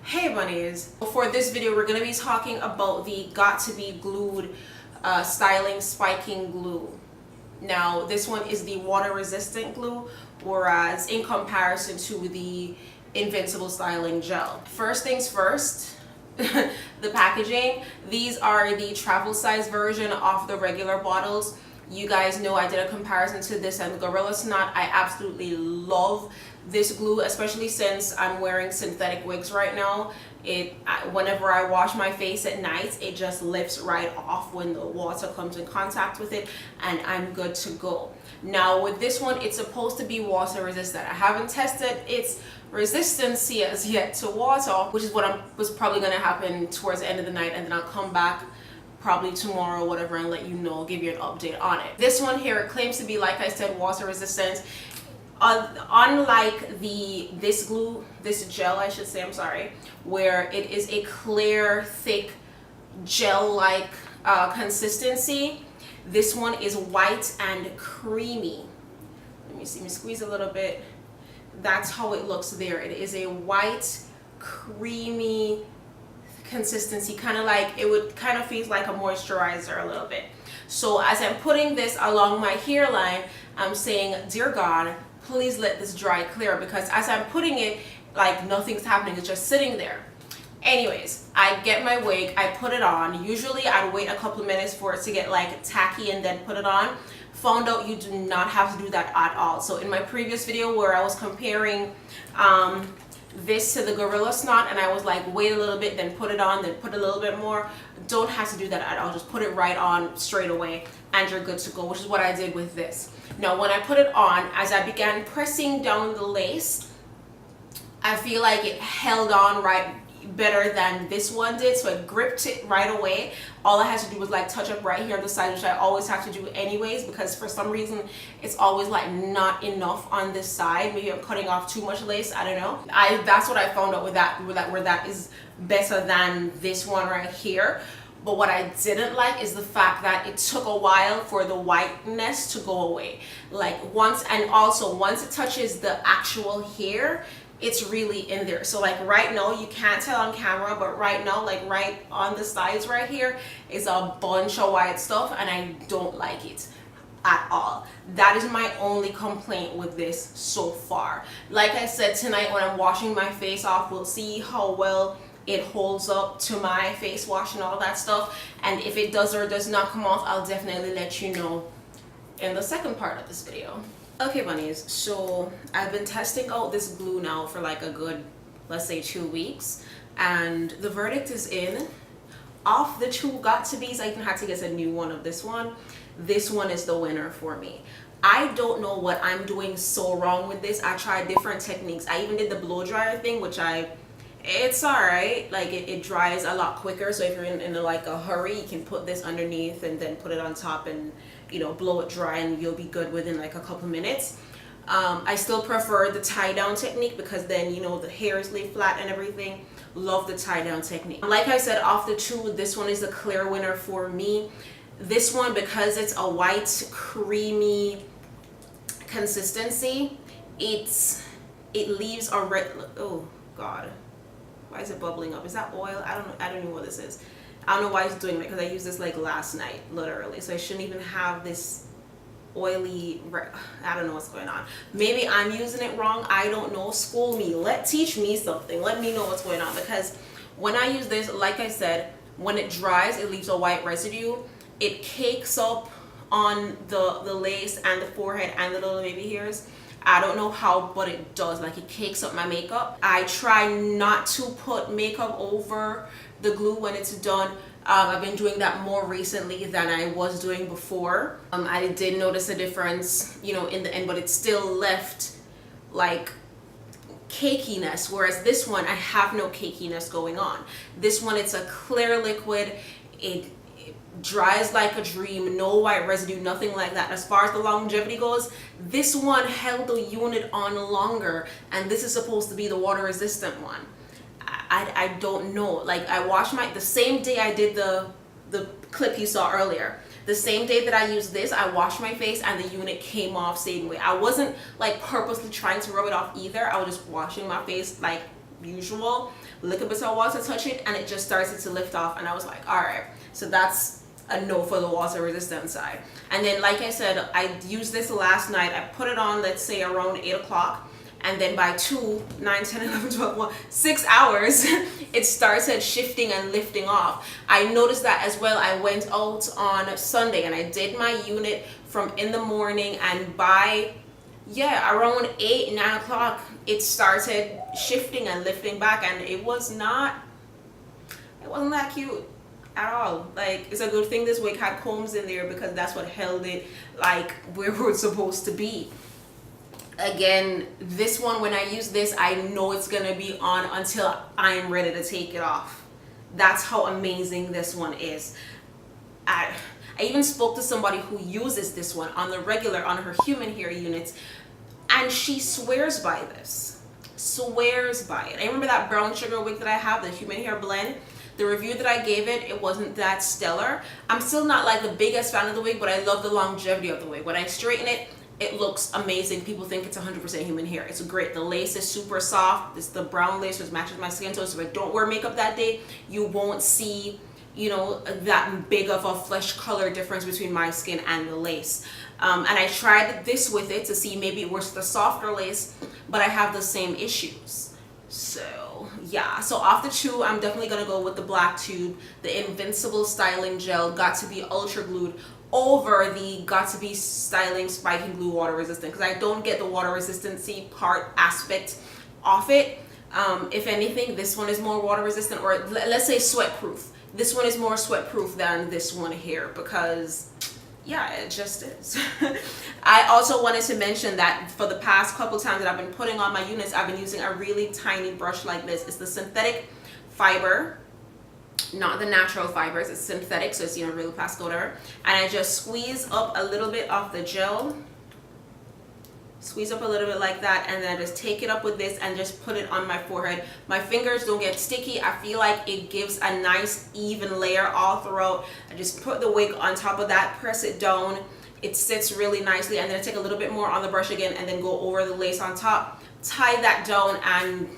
Hey bunnies! For this video we're going to be talking about the got2b glued styling spiking glue. Now this one is the water resistant glue, whereas in comparison to the invincible styling gel. First things first, the packaging. These are the travel size version of the regular bottles. You guys know I did a comparison to this and the Gorilla Snot. I absolutely love this glue, especially since I'm wearing synthetic wigs right now. Whenever I wash my face at night, it just lifts right off when the water comes in contact with it, and I'm good to go. Now with this one, it's supposed to be water resistant. I haven't tested its resistance as yet to water, which is what was probably going to happen towards the end of the night, and then I'll come back probably tomorrow or whatever and let you know, give you an update on it. This one here, it claims to be, like I said, water resistant. Unlike this glue, this gel I should say, I'm sorry, where it is a clear, thick, gel-like consistency, this one is white and creamy. Let me see, let me squeeze a little bit. That's how it looks there. It is a white, creamy consistency, kind of like, it would kind of feel like a moisturizer a little bit. So as I'm putting this along my hairline, I'm saying, dear God, please let this dry clear, because as I'm putting it, like, nothing's happening, it's just sitting there. Anyways, I get my wig, I put it on. Usually I'd wait a couple of minutes for it to get like tacky and then put it on. Found out you do not have to do that at all. So in my previous video where I was comparing this to the Gorilla Snot, and I was like, wait a little bit, then put it on, then put a little bit more, don't have to do that at all. Just put it right on straight away and you're good to go, which is what I did with this. Now when I put it on, as I began pressing down the lace, I feel like it held on right better than this one did, so it gripped it right away. All I had to do was like touch up right here on the side, which I always have to do anyways, because for some reason it's always like not enough on this side. Maybe I'm cutting off too much lace, I don't know. That's what I found out with that, where that is better than this one right here. But what I didn't like is the fact that it took a while for the whiteness to go away. Like once it touches the actual hair, it's really in there. So like right now, you can't tell on camera, but right now, like right on the sides right here is a bunch of white stuff, and I don't like it at all. That is my only complaint with this so far. Like I said, tonight when I'm washing my face off, we'll see how well it holds up to my face wash and all that stuff, and if it does or does not come off, I'll definitely let you know in the second part of this video. Okay bunnies, so I've been testing out this glue now for like a good, let's say 2 weeks, and the verdict is in. Off the two got2b's, I even had to get a new one of this one. This one is the winner for me. I don't know what I'm doing so wrong with this. I tried different techniques. I even did the blow dryer thing, which it's alright, like it dries a lot quicker. So if you're in like a hurry, you can put this underneath and then put it on top and, you know, blow it dry, and you'll be good within like a couple minutes. I still prefer the tie down technique, because then, you know, the hairs lay flat and everything. Love the tie down technique. Like I said, off the two, this one is the clear winner for me. This one, because it's a white creamy consistency, it leaves a red, oh God, why is it bubbling up? Is that oil? I don't even know what this is. I don't know why it's doing it, because I used this like last night literally, so I shouldn't even have this oily, I don't know what's going on. Maybe I'm using it wrong, I don't know. School me, teach me something, let me know what's going on, because when I use this, like I said, when it dries, it leaves a white residue. It cakes up on the lace and the forehead and the little baby hairs. I don't know how, but it does. Like, it cakes up my makeup. I try not to put makeup over the glue when it's done. I've been doing that more recently than I was doing before. I did notice a difference, you know, in the end, but it still left like cakiness, whereas this one, I have no cakiness going on. This one, it's a clear liquid. It dries like a dream, no white residue, nothing like that. As far as the longevity goes, this one held the unit on longer, and this is supposed to be the water resistant one. I don't know, like I washed the same day I did the clip you saw earlier, the same day that I used this, I washed my face and the unit came off same way. I wasn't like purposely trying to rub it off either. I was just washing my face like usual. Lick a bit of water, touch it, and it just started to lift off. And I was like, all right, so that's a no for the water resistant side. And then, like I said, I used this last night. I put it on, let's say around 8 o'clock. And then by 2, 9, 10, 11, 12, 1, 6 hours, it started shifting and lifting off. I noticed that as well. I went out on Sunday and I did my unit from in the morning, and by, yeah, around 8, 9 o'clock, it started shifting and lifting back, and it wasn't that cute at all. Like, it's a good thing this wig had combs in there, because that's what held it like where it's supposed to be. Again, this one, when I use this, I know it's gonna be on until I'm ready to take it off. That's how amazing this one is. I even spoke to somebody who uses this one on the regular, on her human hair units, and she swears by this. Swears by it. I remember that brown sugar wig that I have, the human hair blend. The review that I gave it, it wasn't that stellar. I'm still not like the biggest fan of the wig, but I love the longevity of the wig. When I straighten it, it looks amazing. People think it's 100% human hair. It's great. The lace is super soft. It's the brown lace, which matches my skin tone. So if I don't wear makeup that day, you won't see, you know, that big of a flesh color difference between my skin and the lace. And I tried this with it to see maybe it works with the softer lace, but I have the same issues. So yeah, so off the two, I'm definitely gonna go with the black tube, the Invincible Styling Gel got2b Ultra Glued, over the got2b Styling Spiking Glue Water Resistant, because I don't get the water resistancy part aspect of it. If anything, this one is more water resistant, or let's say sweat proof. This one is more sweat proof than this one here, because yeah, it just is. I also wanted to mention that for the past couple times that I've been putting on my units, I've been using a really tiny brush like this. It's the synthetic fiber, not the natural fibers. It's synthetic, so it's, you know, really plastic, whatever. And I just squeeze up a little bit of the gel, squeeze up a little bit like that, and then I just take it up with this and just put it on my forehead. My fingers don't get sticky. I feel like it gives a nice even layer all throughout. I just put the wig on top of that, press it down. It sits really nicely, and then I take a little bit more on the brush again and then go over the lace on top, tie that down, and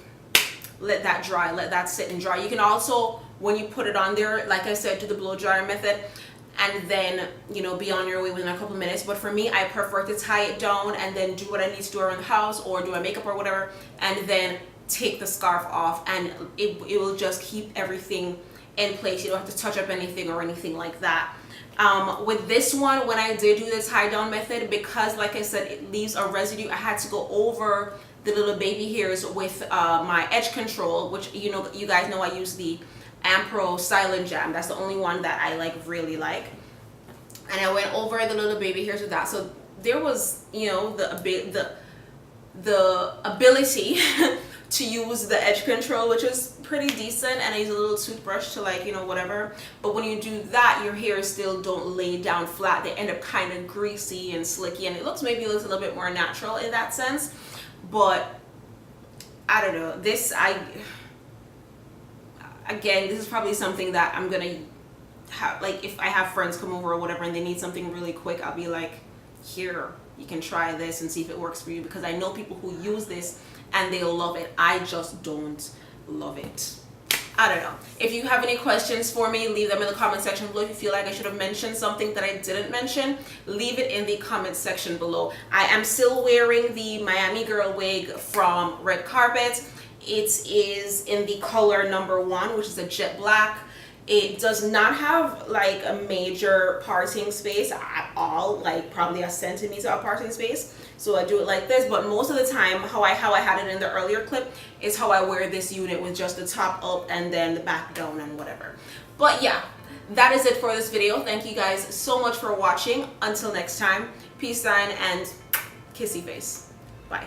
let that dry, let that sit and dry. You can also, when you put it on there, like I said, do the blow dryer method, and then, you know, be on your way within a couple minutes. But for me, I prefer to tie it down and then do what I need to do around the house or do my makeup or whatever, and then take the scarf off, and it will just keep everything in place. You don't have to touch up anything or anything like that. With this one, when I did do the tie down method, because like I said, it leaves a residue, I had to go over the little baby hairs with my edge control, which, you know, you guys know I use the Ampro Styling Jam. That's the only one that I really like. And I went over the little baby hairs with that. So there was, you know, the ability to use the edge control, which is pretty decent, and I use a little toothbrush to, like, you know, whatever. But when you do that, your hairs still don't lay down flat. They end up kind of greasy and slicky, and it looks maybe a little bit more natural in that sense. But I don't know, this, again, this is probably something that I'm gonna have, like, if I have friends come over or whatever and they need something really quick, I'll be like, here, you can try this and see if it works for you, because I know people who use this and they love it. I just don't love it. I don't know. If you have any questions for me, leave them in the comment section below. If you feel like I should have mentioned something that I didn't mention, leave it in the comment section below. I am still wearing the Miami Girl wig from Red Carpet. It is in the color #1, which is a jet black. It does not have like a major parting space at all, like probably a centimeter of parting space. So I do it like this, but most of the time how I had it in the earlier clip is how I wear this unit, with just the top up and then the back down and whatever. But yeah, that is it for this video. Thank you guys so much for watching. Until next time, peace sign and kissy face. Bye.